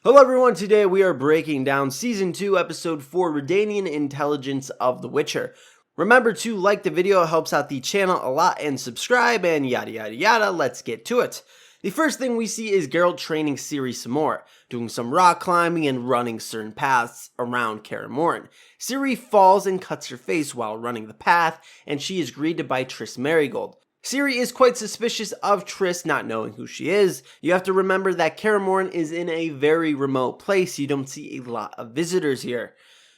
Hello everyone, today we are breaking down Season 2, Episode 4, Redanian Intelligence of The Witcher. Remember to like the video, it helps out the channel a lot, and subscribe, and yada yada yada, let's get to it. The first thing we see is Geralt training Ciri some more, doing some rock climbing and running certain paths around Kaer Morhen. Ciri falls and cuts her face while running the path, and she is greeted by Triss Merigold. Ciri is quite suspicious of Triss, not knowing who she is. You have to remember that Kaer Morhen is in a very remote place. You don't see a lot of visitors here.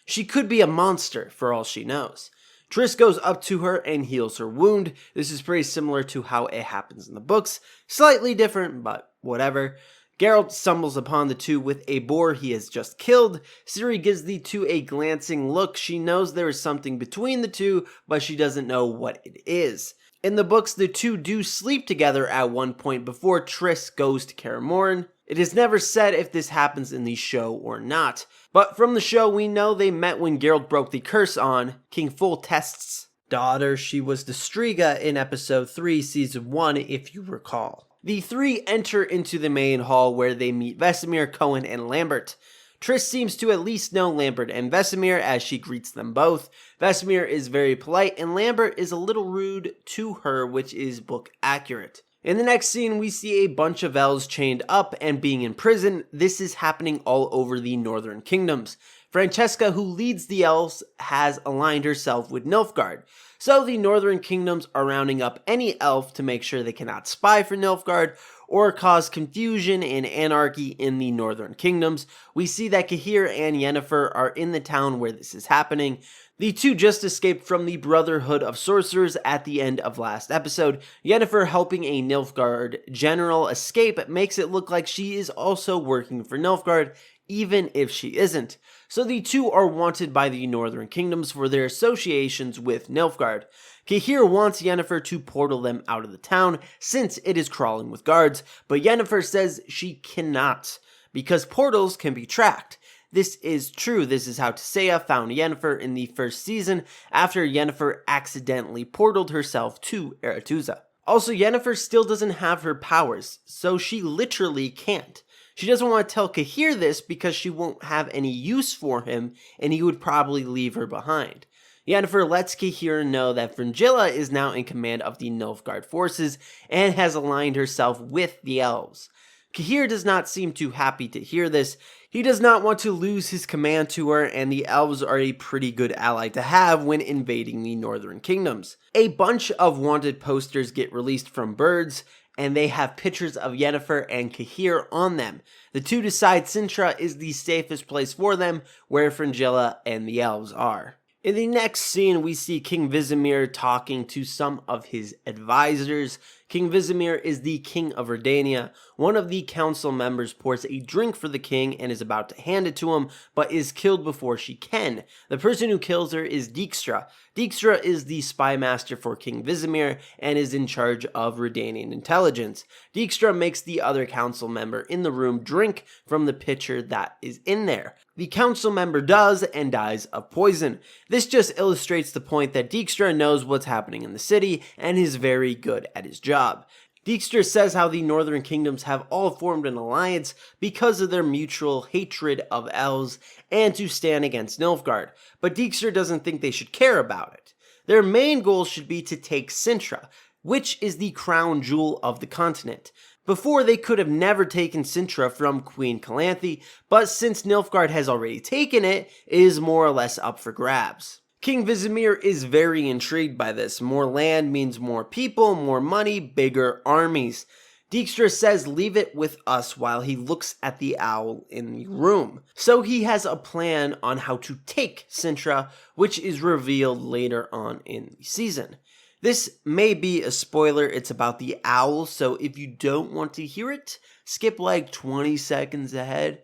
She could be a monster for all she knows. Triss goes up to her and heals her wound. This is pretty similar to how it happens in the books. Slightly different, but whatever. Geralt stumbles upon the two with a boar he has just killed. Ciri gives the two a glancing look. She knows there is something between the two, but she doesn't know what it is. In the books, the two do sleep together at one point before Triss goes to Kaer Morhen. It is never said if this happens in the show or not, but from the show we know they met when Geralt broke the curse on King Foltest's daughter. She was the Striga in episode 3, season 1, if you recall. The three enter into the main hall where they meet Vesemir, Cohen, and Lambert. Triss seems to at least know Lambert and Vesemir as she greets them both. Vesemir is very polite and Lambert is a little rude to her, which is book accurate. In the next scene, we see a bunch of elves chained up and being in prison. This is happening all over the northern kingdoms. Francesca, who leads the elves, has aligned herself with Nilfgaard. So the northern kingdoms are rounding up any elf to make sure they cannot spy for Nilfgaard or cause confusion and anarchy in the northern kingdoms. We see that CAHIR and Yennefer are in the town where this is happening. The two just escaped from the Brotherhood of Sorcerers at the end of last episode. Yennefer helping a Nilfgaard general escape makes it look like she is also working for Nilfgaard, even if she isn't. So the two are wanted by the northern kingdoms for their associations with Nilfgaard. CAHIR wants Yennefer to portal them out of the town since it is crawling with guards, but Yennefer says she cannot because portals can be tracked. This is true. This is how Tissaia found Yennefer in the first season after Yennefer accidentally portaled herself to Aretuza. Also, Yennefer still doesn't have her powers, so she literally can't. She doesn't want to tell CAHIR this because she won't have any use for him and he would probably leave her behind. Yennefer lets CAHIR know that Fringilla is now in command of the Nilfgaard forces and has aligned herself with the elves. CAHIR does not seem too happy to hear this. He does not want to lose his command to her, and the elves are a pretty good ally to have when invading the northern kingdoms. A bunch of wanted posters get released from birds, and they have pictures of Yennefer and CAHIR on them. The two decide Cintra is the safest place for them, where Fringilla and the elves are. In the next scene, we see King VIZIMIR talking to some of his advisors. King VIZIMIR is the king of Redania. One of the council members pours a drink for the king and is about to hand it to him, but is killed before she can. The person who kills her is Dijkstra. Dijkstra is the spy master for King VIZIMIR and is in charge of Redanian Intelligence. Dijkstra makes the other council member in the room drink from the pitcher that is in there. The council member does and dies of poison. This just illustrates the point that Dijkstra knows what's happening in the city and is very good at his job. Dijkstra says how the northern kingdoms have all formed an alliance because of their mutual hatred of elves and to stand against Nilfgaard, but Dijkstra doesn't think they should care about it. Their main goal should be to take Cintra, which is the crown jewel of the continent. Before, they could have never taken Cintra from Queen Calanthe, but since Nilfgaard has already taken it, it is more or less up for grabs. King VIZIMIR is very intrigued by this. More land means more people, more money, bigger armies. Dijkstra says leave it with us while he looks at the owl in the room. So he has a plan on how to take Cintra, which is revealed later on in the season. This may be a spoiler, it's about the owl, so if you don't want to hear it, skip like 20 seconds ahead.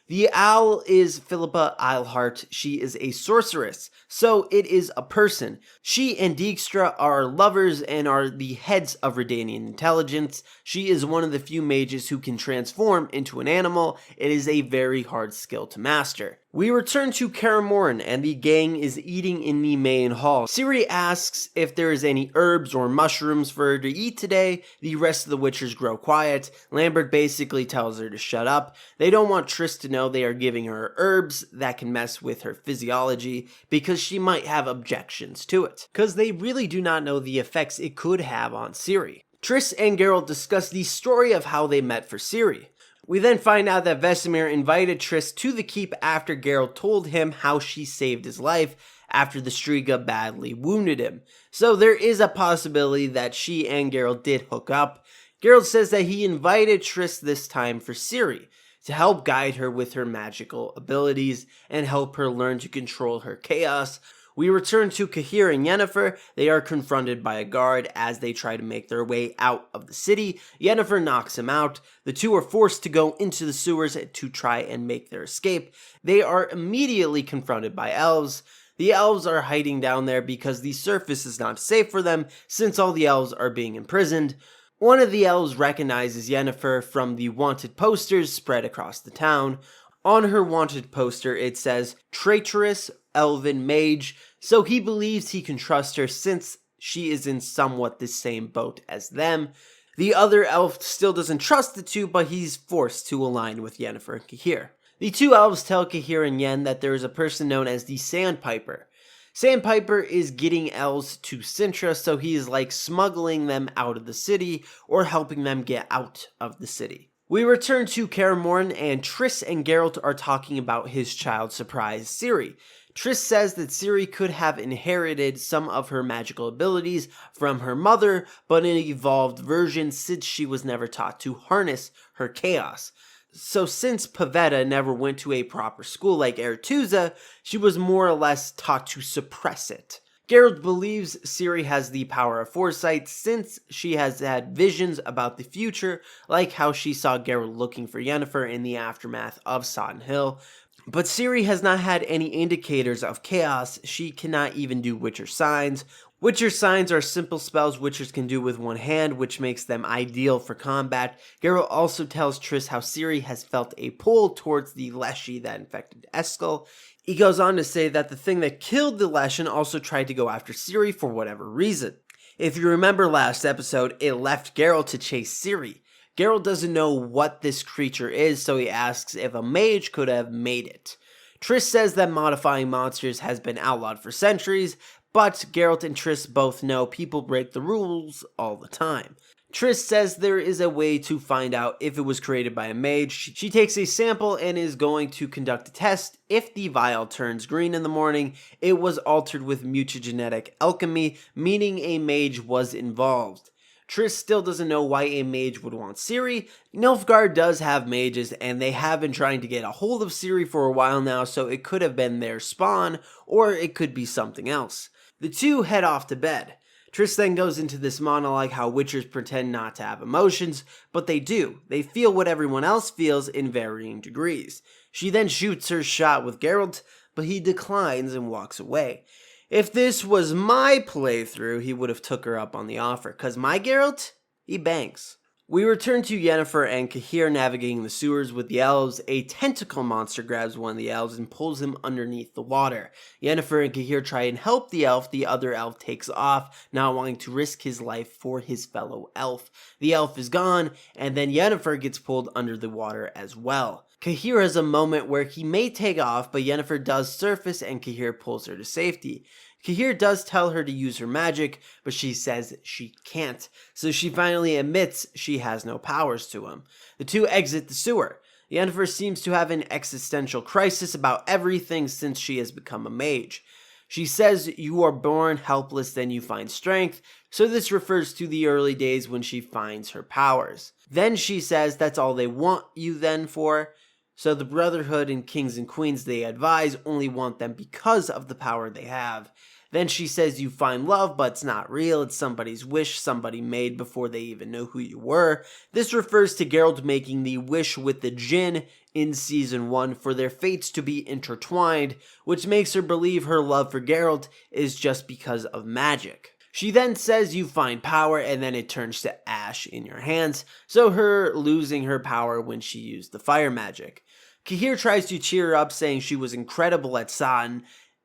The owl is Philippa Eilhart. She is a sorceress, so it is a person. She and Dijkstra are lovers and are the heads of Redanian Intelligence. She is one of the few mages who can transform into an animal. It is a very hard skill to master. We return to Kaer and the gang is eating in the main hall. Ciri asks if there is any herbs or mushrooms for her to eat today. The rest of the Witchers grow quiet. Lambert basically tells her to shut up. They don't want Triss to know they are giving her herbs that can mess with her physiology because she might have objections to it. Because they really do not know the effects it could have on Ciri. Triss and Geralt discuss the story of how they met for Ciri. We then find out that VIZIMIR invited Triss to the keep after Geralt told him how she saved his life after the Striga badly wounded him. So there is a possibility that she and Geralt did hook up. Geralt says that he invited Triss this time for Ciri, to help guide her with her magical abilities and help her learn to control her chaos. We return to CAHIR and Yennefer. They are confronted by a guard as they try to make their way out of the city. Yennefer knocks him out. The two are forced to go into the sewers to try and make their escape. They are immediately confronted by elves. The elves are hiding down there because the surface is not safe for them since all the elves are being imprisoned. One of the elves recognizes Yennefer from the wanted posters spread across the town. On her wanted poster it says, "Traitorous Elven Mage," so he believes he can trust her since she is in somewhat the same boat as them. The other elf still doesn't trust the two, but he's forced to align with Yennefer and CAHIR. The two elves tell CAHIR and Yen that there is a person known as the Sandpiper. Sandpiper is getting elves to Sintra, so he is like smuggling them out of the city or helping them get out of the city. We return to Kaer and Triss and Geralt are talking about his child surprise, Ciri. Triss says that Ciri could have inherited some of her magical abilities from her mother, but in an evolved version since she was never taught to harness her chaos. So since Pavetta never went to a proper school like Aretuza, she was more or less taught to suppress it. Geralt believes Ciri has the power of foresight since she has had visions about the future, like how she saw Geralt looking for Yennefer in the aftermath of Sodden Hill. But Ciri has not had any indicators of chaos. She cannot even do Witcher signs. Witcher signs are simple spells Witchers can do with one hand, which makes them ideal for combat. Geralt also tells Triss how Ciri has felt a pull towards the Leshy that infected Eskel. He goes on to say that the thing that killed the Leshen also tried to go after Ciri for whatever reason. If you remember last episode, it left Geralt to chase Ciri. Geralt doesn't know what this creature is, so he asks if a mage could have made it. Triss says that modifying monsters has been outlawed for centuries, but Geralt and Triss both know people break the rules all the time. Triss says there is a way to find out if it was created by a mage. She takes a sample and is going to conduct a test. If the vial turns green in the morning, it was altered with mutagenetic alchemy, meaning a mage was involved. Triss still doesn't know why a mage would want Ciri. Nilfgaard does have mages, and they have been trying to get a hold of Ciri for a while now, so it could have been their spawn, or it could be something else. The two head off to bed. Triss then goes into this monologue how Witchers pretend not to have emotions, but they do. They feel what everyone else feels in varying degrees. She then shoots her shot with Geralt, but he declines and walks away. If this was my playthrough, he would have took her up on the offer, cause my Geralt, he bangs. We return to Yennefer and CAHIR navigating the sewers with the elves. A tentacle monster grabs one of the elves and pulls him underneath the water. Yennefer and CAHIR try and help the elf. The other elf takes off, not wanting to risk his life for his fellow elf. The elf is gone, and then Yennefer gets pulled under the water as well. CAHIR has a moment where he may take off, but Yennefer does surface and CAHIR pulls her to safety. CAHIR does tell her to use her magic, but she says she can't, so she finally admits she has no powers to him. The two exit the sewer. Yennefer seems to have an existential crisis about everything since she has become a mage. She says you are born helpless, then you find strength, so this refers to the early days when she finds her powers. Then she says that's all they want you then for. So the Brotherhood and kings and queens they advise only want them because of the power they have. Then she says you find love, but it's not real. It's somebody's wish somebody made before they even know who you were. This refers to Geralt making the wish with the Jinn in Season 1 for their fates to be intertwined, which makes her believe her love for Geralt is just because of magic. She then says you find power and then it turns to ash in your hands, so her losing her power when she used the fire magic. CAHIR tries to cheer her up, saying she was incredible at Satan.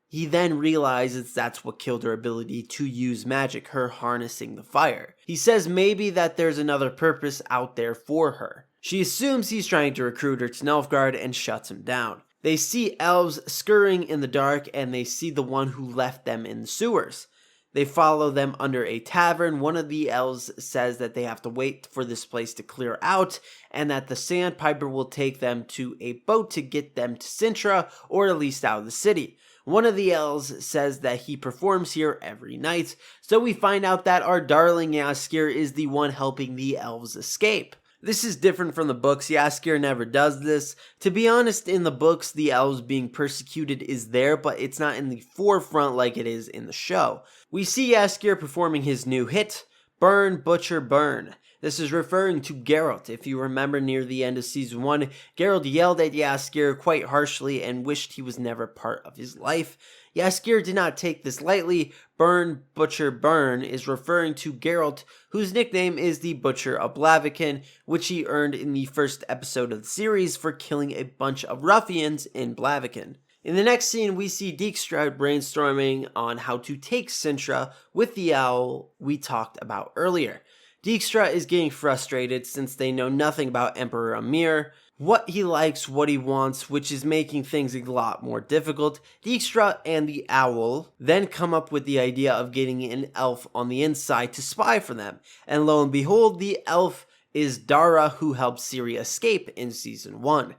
He then realizes that's what killed her ability to use magic, her harnessing the fire. He says maybe that there's another purpose out there for her. She assumes he's trying to recruit her to Nilfgaard and shuts him down. They see elves scurrying in the dark, and they see the one who left them in the sewers. They follow them under a tavern. One of the elves says that they have to wait for this place to clear out, and that the sandpiper will take them to a boat to get them to Sintra, or at least out of the city. One of the elves says that he performs here every night, so we find out that our darling Jaskier is the one helping the elves escape. This is different from the books. Jaskier never does this. To be honest, in the books, the elves being persecuted is there, but it's not in the forefront like it is in the show. We see Jaskier performing his new hit, Burn, Butcher, Burn. This is referring to Geralt. If you remember near the end of Season 1, Geralt yelled at Jaskier quite harshly and wished he was never part of his life. Jaskier did not take this lightly. Burn, Butcher, Burn is referring to Geralt, whose nickname is the Butcher of Blaviken, which he earned in the first episode of the series for killing a bunch of ruffians in Blaviken. In the next scene, we see Dijkstra brainstorming on how to take Sintra with the owl we talked about earlier. Dijkstra is getting frustrated since they know nothing about Emperor Amir, what he likes, what he wants, which is making things a lot more difficult. Dijkstra and the owl then come up with the idea of getting an elf on the inside to spy for them, and lo and behold, the elf is Dara, who helped Ciri escape in Season 1.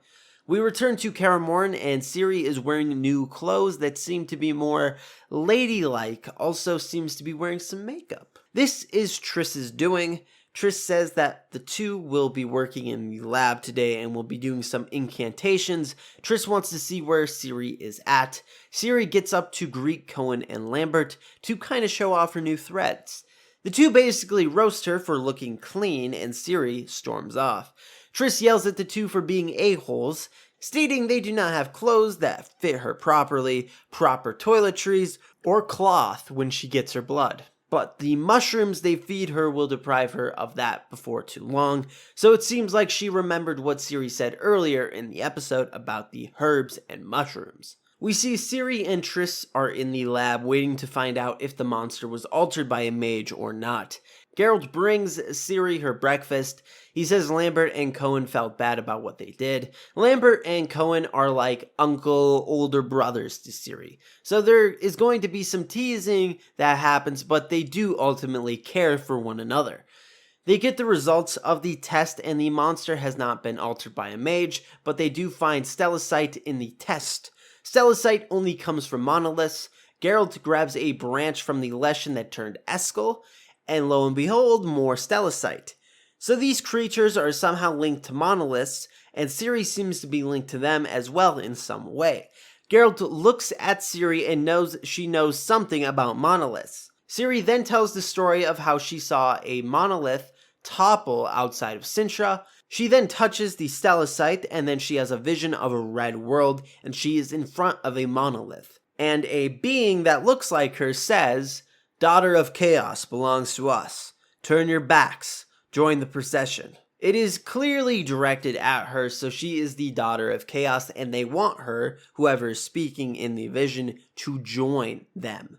We return to Kaer Morhen, and Ciri is wearing new clothes that seem to be more ladylike, also seems to be wearing some makeup. This is Triss's doing. Triss says that the two will be working in the lab today and will be doing some incantations. Triss wants to see where Ciri is at. Ciri gets up to greet Cohen and Lambert to kind of show off her new threads. The two basically roast her for looking clean, and Ciri storms off. Triss yells at the two for being a-holes, stating they do not have clothes that fit her properly, proper toiletries, or cloth when she gets her blood. But the mushrooms they feed her will deprive her of that before too long, so it seems like she remembered what Ciri said earlier in the episode about the herbs and mushrooms. We see Ciri and Triss are in the lab waiting to find out if the monster was altered by a mage or not. Geralt brings Ciri her breakfast. He says Lambert and Cohen felt bad about what they did. Lambert and Cohen are like uncle, older brothers to Ciri. So there is going to be some teasing that happens, but they do ultimately care for one another. They get the results of the test, and the monster has not been altered by a mage, but they do find stellacite in the test. Stellacite only comes from monoliths. Geralt grabs a branch from the leshen that turned Eskel, and lo and behold, more stellacite. So these creatures are somehow linked to monoliths, and Ciri seems to be linked to them as well in some way. Geralt looks at Ciri and knows she knows something about monoliths. Ciri then tells the story of how she saw a monolith topple outside of Sintra. She then touches the stellacite, and then she has a vision of a red world, and she is in front of a monolith. And a being that looks like her says, "Daughter of Chaos belongs to us. Turn your backs. Join the procession." It is clearly directed at her, so she is the Daughter of Chaos, and they want her, whoever is speaking in the vision, to join them.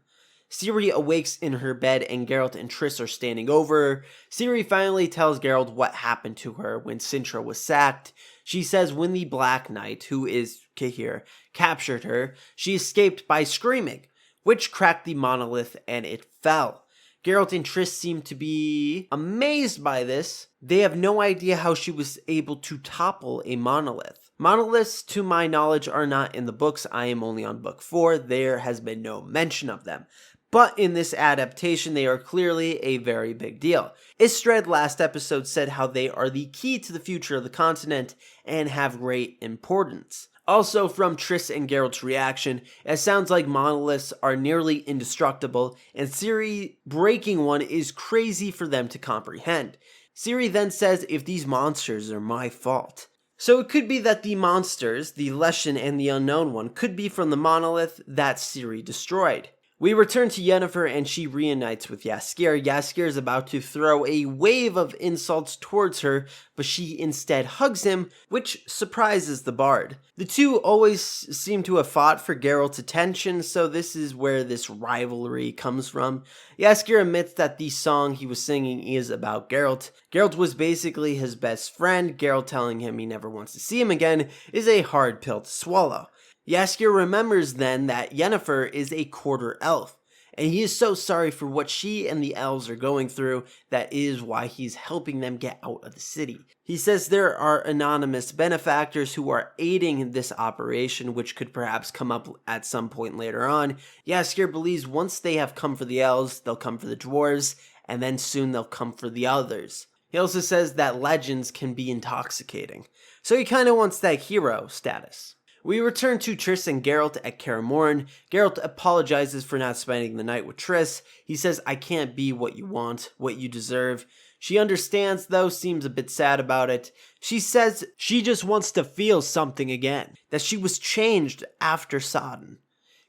Ciri awakes in her bed, and Geralt and Triss are standing over her. Ciri finally tells Geralt what happened to her when Sintra was sacked. She says when the Black Knight, who is CAHIR, captured her, she escaped by screaming, which cracked the monolith and it fell. Geralt and Triss seem to be amazed by this. They have no idea how she was able to topple a monolith. Monoliths, to my knowledge, are not in the books. I am only on book 4. There has been no mention of them. But in this adaptation, they are clearly a very big deal. Istred last episode said how they are the key to the future of the continent and have great importance. Also, from Triss and Geralt's reaction, it sounds like monoliths are nearly indestructible, and Ciri breaking one is crazy for them to comprehend. Ciri then says if these monsters are my fault. So it could be that the monsters, the Leshen and the Unknown One, could be from the monolith that Ciri destroyed. We return to Yennefer and she reunites with Jaskier. Jaskier is about to throw a wave of insults towards her, but she instead hugs him, which surprises the bard. The two always seem to have fought for Geralt's attention, so this is where this rivalry comes from. Jaskier admits that the song he was singing is about Geralt. Geralt was basically his best friend. Geralt telling him he never wants to see him again is a hard pill to swallow. Jaskier remembers then that Yennefer is a quarter elf, and he is so sorry for what she and the elves are going through. That is why he's helping them get out of the city. He says there are anonymous benefactors who are aiding this operation, which could perhaps come up at some point later on. Jaskier believes once they have come for the elves, they'll come for the dwarves, and then soon they'll come for the others. He also says that legends can be intoxicating, so he kind of wants that hero status. We return to Triss and Geralt at Kaer Morhen. Geralt apologizes for not spending the night with Triss. He says, "I can't be what you want, what you deserve." She understands though, seems a bit sad about it. She says she just wants to feel something again, that she was changed after Sodden.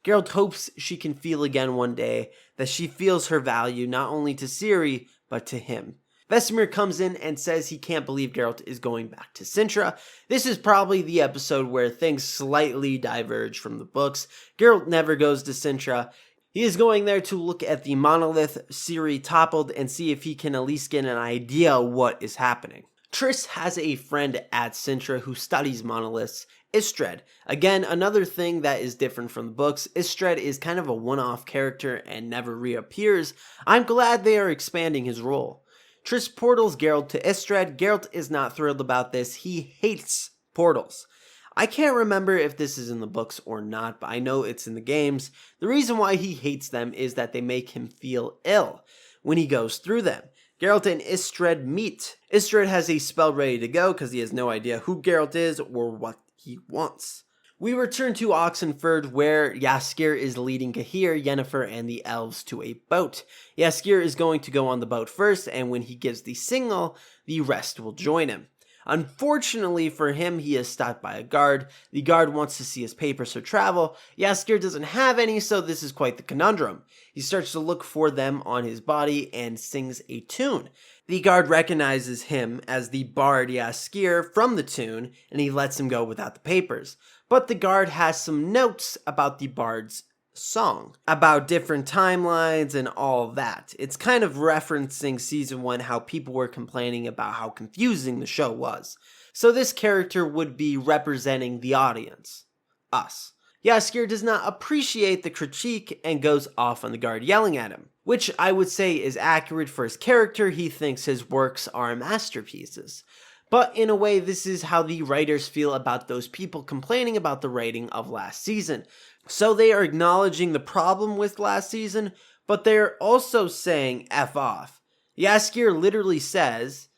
Geralt hopes she can feel again one day, that she feels her value not only to Ciri, but to him. VIZIMIR comes in and says he can't believe Geralt is going back to Cintra. This is probably the episode where things slightly diverge from the books. Geralt never goes to Cintra. He is going there to look at the monolith Ciri toppled and see if he can at least get an idea what is happening. Triss has a friend at Cintra who studies monoliths, Istredd. Again, another thing that is different from the books. Istredd is kind of a one-off character and never reappears. I'm glad they are expanding his role. Triss portals Geralt to Istredd. Geralt is not thrilled about this. He hates portals. I can't remember if this is in the books or not, but I know it's in the games. The reason why he hates them is that they make him feel ill when he goes through them. Geralt and Istredd meet. Istredd has a spell ready to go because he has no idea who Geralt is or what he wants. We return to Oxenford, where Jaskier is leading CAHIR, Yennefer, and the elves to a boat. Jaskier is going to go on the boat first, and when he gives the signal, the rest will join him. Unfortunately for him, he is stopped by a guard. The guard wants to see his papers for travel. Jaskier doesn't have any, so this is quite the conundrum. He starts to look for them on his body and sings a tune. The guard recognizes him as the bard Jaskier from the tune, and he lets him go without the papers. But the guard has some notes about the bard's song, about different timelines and all of that. It's kind of referencing season 1, how people were complaining about how confusing the show was. So this character would be representing the audience, us. Jaskier does not appreciate the critique and goes off on the guard yelling at him, which I would say is accurate for his character. He thinks his works are masterpieces. But in a way, this is how the writers feel about those people complaining about the writing of last season. So they are acknowledging the problem with last season, but they're also saying F off. Jaskier literally says,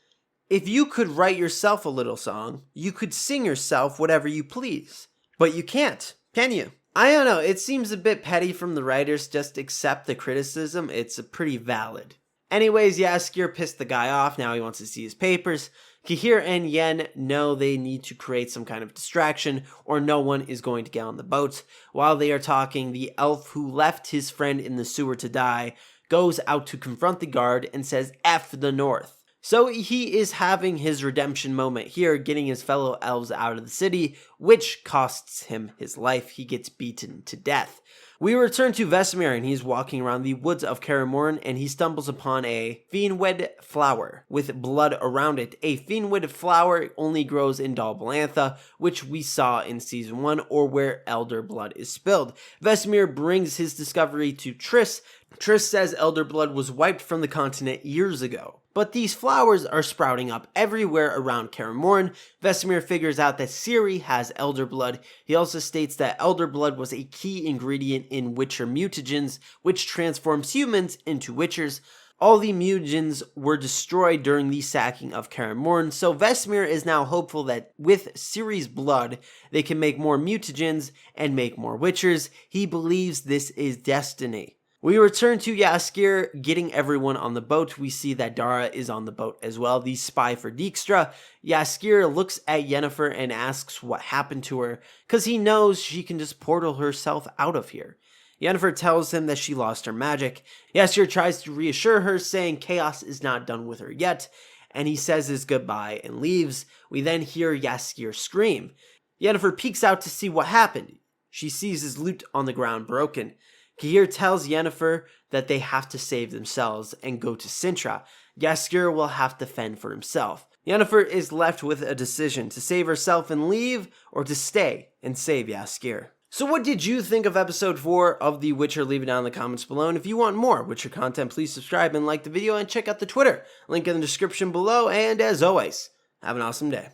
if you could write yourself a little song, you could sing yourself whatever you please. But you can't, can you? I don't know, it seems a bit petty from the writers. Just accept the criticism, it's pretty valid. Anyways, Jaskier pissed the guy off, now he wants to see his papers. CAHIR and Yen know they need to create some kind of distraction or no one is going to get on the boat. While they are talking, the elf who left his friend in the sewer to die goes out to confront the guard and says F the North. So he is having his redemption moment here, getting his fellow elves out of the city, which costs him his life. He gets beaten to death. We return to VIZIMIR and he's walking around the woods of Kaer Morhen and he stumbles upon a fiendweed flower with blood around it. A fiendweed flower only grows in Dol B'Antha, which we saw in season 1, or where elder blood is spilled. VIZIMIR brings his discovery to Triss. Triss says elder blood was wiped from the continent years ago. But these flowers are sprouting up everywhere around Kaer Morhen. VIZIMIR figures out that Ciri has elder blood. He also states that elder blood was a key ingredient in Witcher mutagens, which transforms humans into Witchers. All the mutagens were destroyed during the sacking of Kaer Morhen, so VIZIMIR is now hopeful that with Ciri's blood, they can make more mutagens and make more Witchers. He believes this is destiny. We return to Jaskier getting everyone on the boat. We see that Dara is on the boat as well, the spy for Dijkstra. Jaskier looks at Yennefer and asks what happened to her, because he knows she can just portal herself out of here. Yennefer tells him that she lost her magic. Jaskier tries to reassure her, saying chaos is not done with her yet, and he says his goodbye and leaves. We then hear Jaskier scream. Yennefer peeks out to see what happened. She sees his lute on the ground broken. CAHIR tells Yennefer that they have to save themselves and go to Cintra. Jaskier will have to fend for himself. Yennefer is left with a decision to save herself and leave, or to stay and save Jaskier. So what did you think of episode 4 of The Witcher? Leave it down in the comments below, and if you want more Witcher content, please subscribe and like the video, and check out the Twitter. Link in the description below, and as always, have an awesome day.